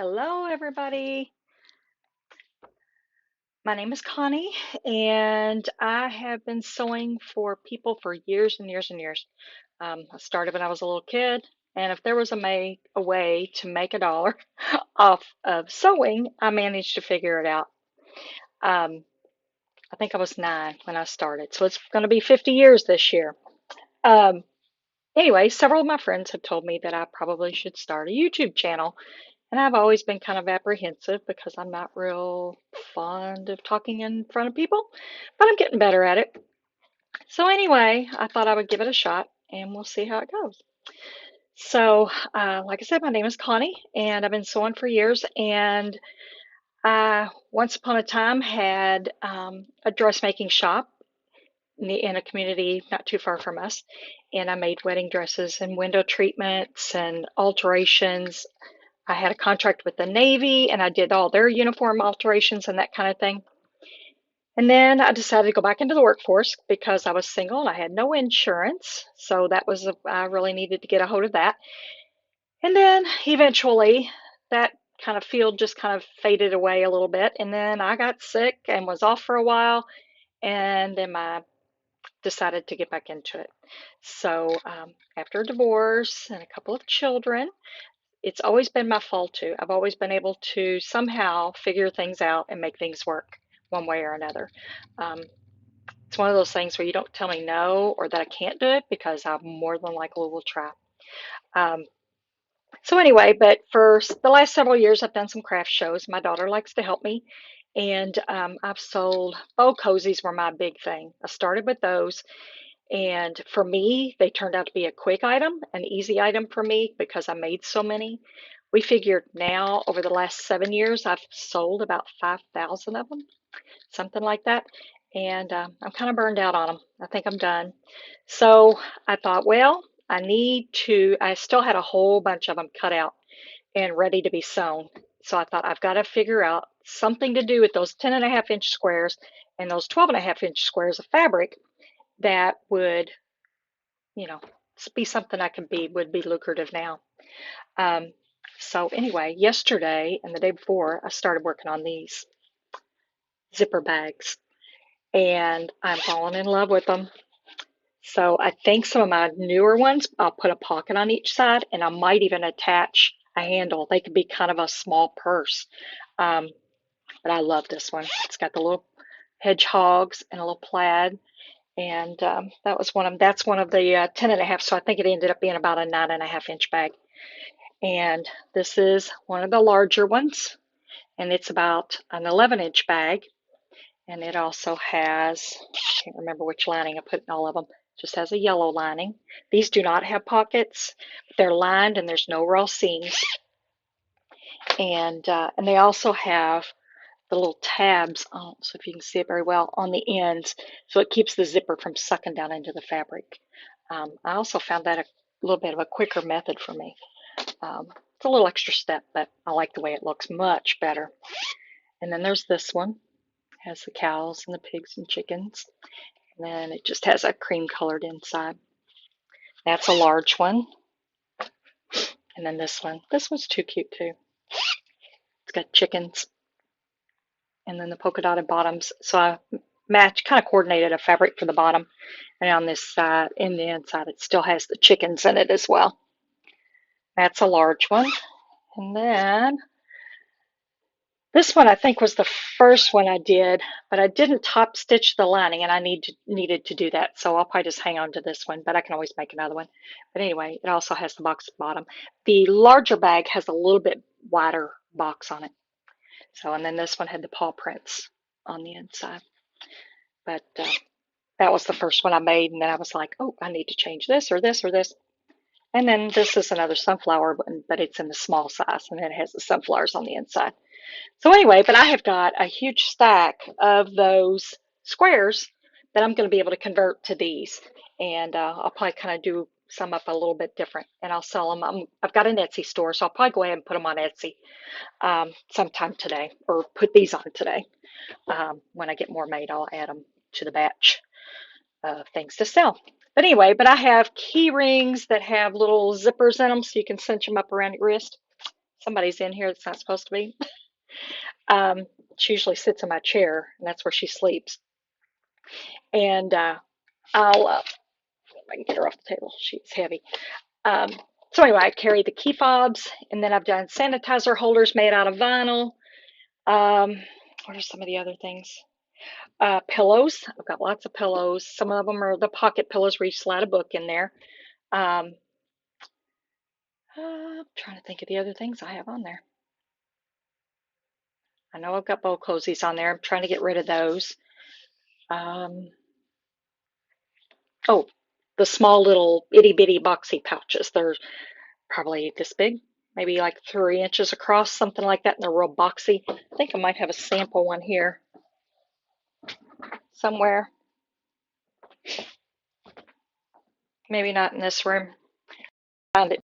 Hello, everybody. My name is Connie, and I have been sewing for people for years and years and years. I started when I was a little kid, and if there was a way to make a dollar off of sewing, I managed to figure it out. Um, I think I was 9 when I started, so it's going to be 50 years this year. Um, anyway, several of my friends have told me that I probably should start a YouTube channel. And I've always been kind of apprehensive because I'm not real fond of talking in front of people, but I'm getting better at it. So anyway, I thought I would give it a shot and we'll see how it goes. So, like I said, my name is Connie and I've been sewing for years. And I once upon a time had a dressmaking shop in a community not too far from us. And I made wedding dresses and window treatments and alterations. I had a contract with the Navy and I did all their uniform alterations and that kind of thing. And then I decided to go back into the workforce because I was single and I had no insurance. So I really needed to get a hold of that. And then eventually that kind of field just kind of faded away a little bit. And then I got sick and was off for a while. And then I decided to get back into it. So after a divorce and a couple of children, it's always been my fault too. I've always been able to somehow figure things out and make things work one way or another. Um, it's one of those things where you don't tell me no or that I can't do it because I more than likely will try. Um, so anyway, but for the last several years, I've done some craft shows. My daughter likes to help me, and I've sold bow cozies were my big thing. I started with those, and for me, they turned out to be a quick item, an easy item for me because I made so many. We figured now over the last 7 years, I've sold about 5,000 of them, something like that. And I'm kind of burned out on them. I think I'm done. So I thought, well, I still had a whole bunch of them cut out and ready to be sewn. So I thought I've got to figure out something to do with those 10.5 inch squares and those 12.5 inch squares of fabric that would, you know, be something would be lucrative now. Um, so anyway, yesterday and the day before, I started working on these zipper bags, and I'm falling in love with them. So I think some of my newer ones, I'll put a pocket on each side, and I might even attach a handle. They could be kind of a small purse. Um, but I love this one. It's got the little hedgehogs and a little plaid. And that's one of the 10.5. So I think it ended up being about a 9.5 inch bag. And this is one of the larger ones, and it's about an 11-inch bag. And it also has, I can't remember which lining I put in all of them, just has a yellow lining. These do not have pockets. They're lined and there's no raw seams. And they also have the little tabs, so if you can see it very well, on the ends, so it keeps the zipper from sucking down into the fabric. I also found that a little bit of a quicker method for me. It's a little extra step, but I like the way it looks much better. And then there's this one, has the cows and the pigs and chickens, and then it just has a cream colored inside. That's a large one. And then this one's too cute too. It's got chickens and then the polka dotted bottoms. So I kind of coordinated a fabric for the bottom, and on this side, in the inside, it still has the chickens in it as well. That's a large one. And then this one I think was the first one I did, but I didn't top stitch the lining, and I needed to do that. So I'll probably just hang on to this one, but I can always make another one. But anyway, it also has the box bottom. The larger bag has a little bit wider box on it. So, and then this one had the paw prints on the inside. But that was the first one I made, and then I was like, oh, I need to change this or this or this. And then this is another sunflower one, but it's in the small size, and it has the sunflowers on the inside. So anyway, but I have got a huge stack of those squares that I'm going to be able to convert to these. And I'll probably kind of do some up a little bit different, and I'll sell them. I've got an Etsy store, so I'll probably go ahead and put them on Etsy sometime today, or put these on today. When I get more made, I'll add them to the batch of things to sell. But anyway, I have key rings that have little zippers in them so you can cinch them up around your wrist. Somebody's in here that's not supposed to be. She usually sits in my chair, and that's where she sleeps. And I'll, if I can get her off the table, she's heavy. Um, so anyway, I carry the key fobs, and then I've done sanitizer holders made out of vinyl. What are some of the other things? Pillows. I've got lots of pillows. Some of them are the pocket pillows where you slide a book in there. Um, I'm trying to think of the other things I have on there. I know I've got bowl cozies on there. I'm trying to get rid of those. Um, oh, the small little itty bitty boxy pouches. They're probably this big, maybe like 3 inches across, something like that, and they're real boxy. I think I might have a sample one here somewhere. Maybe not in this room. Found it